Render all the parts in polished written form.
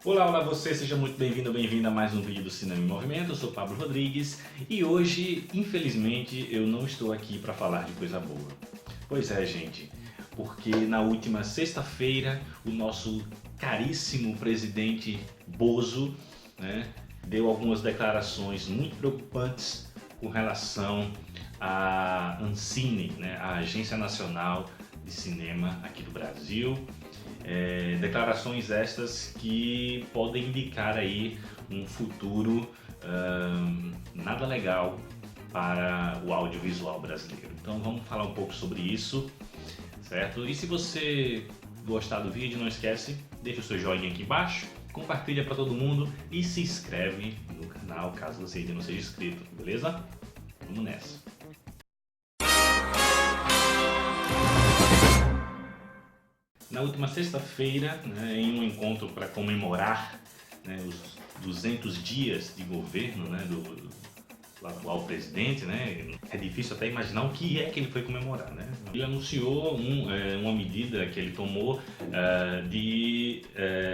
Olá, olá você, seja muito bem-vindo ou bem-vinda a mais um vídeo do Cinema em Movimento. Eu sou Pablo Rodrigues e hoje, infelizmente, eu não estou aqui para falar de coisa boa. Pois é, gente, porque na última sexta-feira o nosso caríssimo presidente Bozo, né, deu algumas declarações muito preocupantes com relação à Ancine, né, a Agência Nacional de Cinema aqui do Brasil. Declarações estas que podem indicar aí um futuro nada legal para o audiovisual brasileiro. Então vamos falar um pouco sobre isso, certo? E se você gostar do vídeo, não esquece, deixa o seu joinha aqui embaixo, compartilha para todo mundo e se inscreve no canal caso você ainda não seja inscrito, beleza? Vamos nessa! Na última sexta-feira, né, em um encontro para comemorar, né, os 200 dias de governo, né, do atual presidente, né, é difícil até imaginar o que é que ele foi comemorar, né? Ele anunciou uma medida que ele tomou de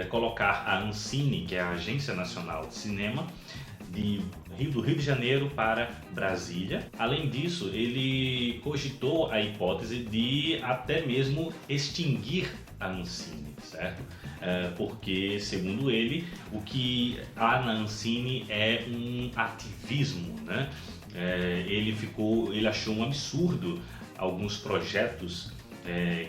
colocar a Ancine, que é a Agência Nacional de Cinema, do Rio de Janeiro para Brasília. Além disso, ele cogitou a hipótese de até mesmo extinguir a Ancine, certo? Porque, segundo ele, o que há na Ancine é um ativismo, né? Ele achou um absurdo alguns projetos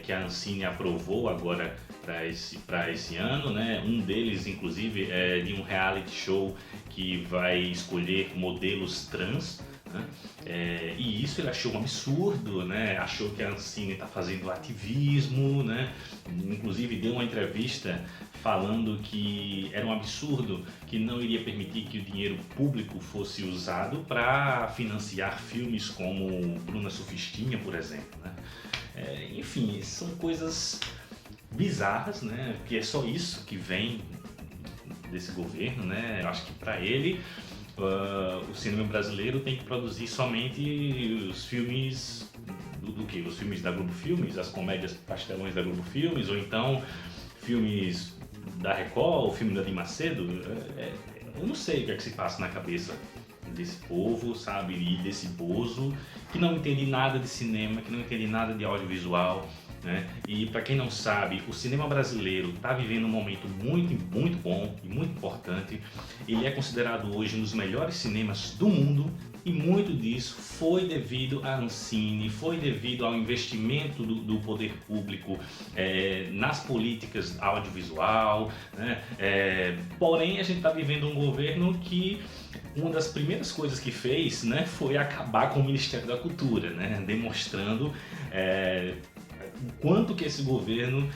que a Ancine aprovou agora para esse ano, né? Um deles, inclusive, é de um reality show que vai escolher modelos trans, né? E isso ele achou um absurdo, né? Achou que a Ancine está fazendo ativismo, né? Inclusive deu uma entrevista falando que era um absurdo, que não iria permitir que o dinheiro público fosse usado para financiar filmes como Bruna Surfistinha, por exemplo, né? Enfim, são coisas bizarras, né? Porque é só isso que vem desse governo, né? Eu acho que para ele o cinema brasileiro tem que produzir somente os filmes do que? Os filmes da Globo Filmes, as comédias pastelões da Globo Filmes, ou então filmes da Record, o filme da Edir Macedo. Eu não sei o que é que se passa na cabeça desse povo, sabe, e desse Bozo, que não entende nada de cinema, que não entende nada de audiovisual, né? E para quem não sabe, o cinema brasileiro está vivendo um momento muito bom e muito importante. Ele é considerado hoje um dos melhores cinemas do mundo e muito disso foi devido à Ancine, foi devido ao investimento do poder público nas políticas audiovisual, né? Porém, a gente está vivendo um governo que uma das primeiras coisas que fez, né, foi acabar com o Ministério da Cultura, né, demonstrando o quanto que esse governo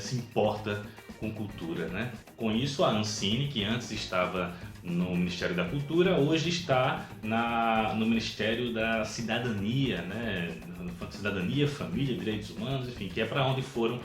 se importa com cultura, né? Com isso, a Ancine, que antes estava no Ministério da Cultura, hoje está no Ministério da Cidadania, né? Cidadania, Família, Direitos Humanos, enfim, que é para onde foram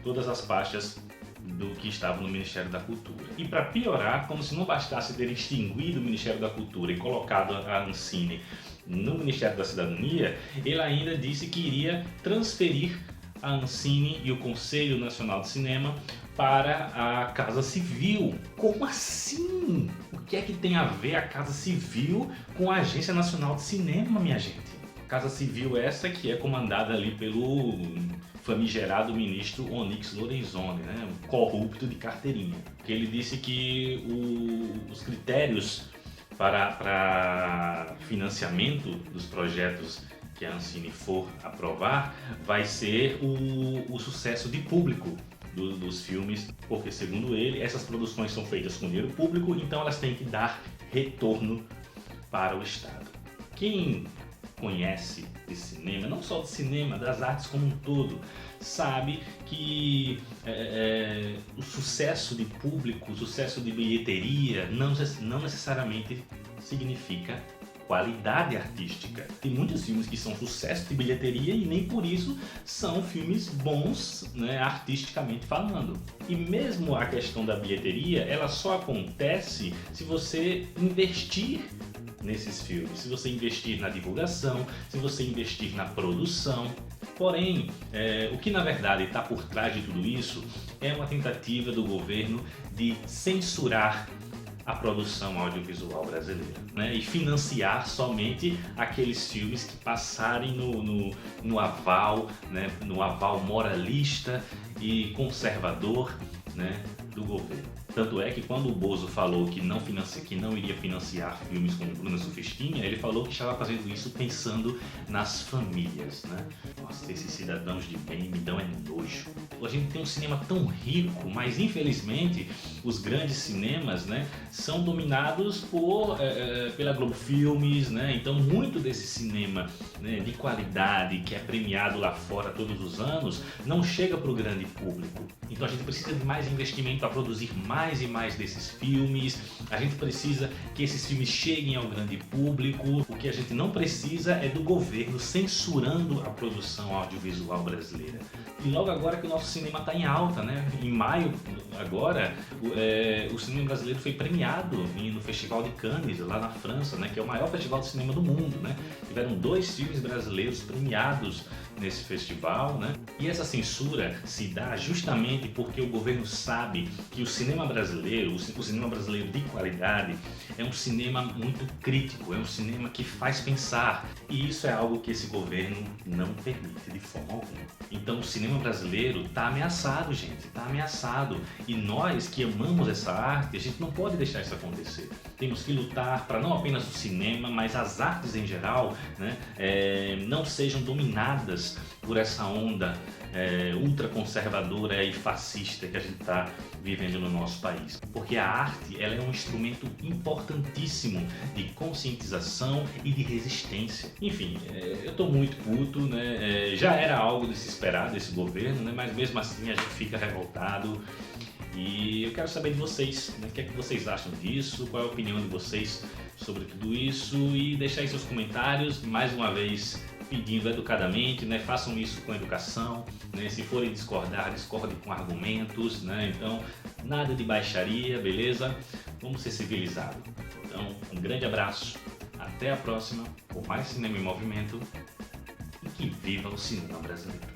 todas as pastas do que estava no Ministério da Cultura. E para piorar, como se não bastasse ter extinguido o Ministério da Cultura e colocado a Ancine no Ministério da Cidadania, ele ainda disse que iria transferir a Ancine e o Conselho Nacional de Cinema para a Casa Civil. Como assim? O que é que tem a ver a Casa Civil com a Agência Nacional de Cinema, minha gente? Casa Civil essa que é comandada ali pelo famigerado ministro Onyx Lorenzoni, né? Um corrupto de carteirinha. Que ele disse que os critérios para financiamento dos projetos que a Ancine for aprovar vai ser o sucesso de público dos filmes, porque segundo ele, essas produções são feitas com dinheiro público, então elas têm que dar retorno para o Estado. Quem conhece de cinema, não só de cinema, das artes como um todo, sabe que o sucesso de público, o sucesso de bilheteria não necessariamente significa qualidade artística. Tem muitos filmes que são sucesso de bilheteria e nem por isso são filmes bons, né, artisticamente falando. E mesmo a questão da bilheteria, ela só acontece se você investir nesses filmes, se você investir na divulgação, se você investir na produção. Porém, o que na verdade está por trás de tudo isso é uma tentativa do governo de censurar a produção audiovisual brasileira, né? E financiar somente aqueles filmes que passarem no aval, né? No aval moralista e conservador, né? Do governo. Tanto é que quando o Bozo falou que não iria financiar filmes como Bruna Surfistinha, ele falou que estava fazendo isso pensando nas famílias, né? Nossa, esses cidadãos de bem me dão nojo. A gente tem um cinema tão rico, mas infelizmente os grandes cinemas, né, são dominados pela Globo Filmes, né? Então muito desse cinema, né, de qualidade que é premiado lá fora todos os anos não chega para o grande público. Então a gente precisa de mais investimento para produzir mais e mais desses filmes. A gente precisa que esses filmes cheguem ao grande público. O que a gente não precisa é do governo censurando a produção audiovisual brasileira. E logo agora que o nosso cinema está em alta, né? Em maio agora, o cinema brasileiro foi premiado no Festival de Cannes, lá na França, né? Que é o maior festival de cinema do mundo, né? Tiveram 2 filmes brasileiros premiados nesse festival, né? E essa censura se dá justamente porque o governo sabe que o cinema brasileiro, o cinema brasileiro de qualidade, é um cinema muito crítico, é um cinema que faz pensar. E isso é algo que esse governo não permite de forma alguma. Então o cinema brasileiro está ameaçado, gente, está ameaçado. E nós que amamos essa arte, a gente não pode deixar isso acontecer. Temos que lutar para não apenas o cinema, mas as artes em geral, né, não sejam dominadas por essa onda ultraconservadora e fascista que a gente está vivendo no nosso país. Porque a arte, ela é um instrumento importantíssimo de conscientização e de resistência. Enfim, eu estou muito puto, né? Já era algo de se esperar desse governo, né? Mas mesmo assim a gente fica revoltado. E eu quero saber de vocês, né? O que é que vocês acham disso, qual é a opinião de vocês sobre tudo isso, e deixar aí seus comentários, mais uma vez pedindo educadamente, né? Façam isso com educação, né? Se forem discordar, discordem com argumentos, né? Então, nada de baixaria, beleza? Vamos ser civilizados. Então, um grande abraço, até a próxima, por mais Cinema em Movimento, e que viva o cinema brasileiro.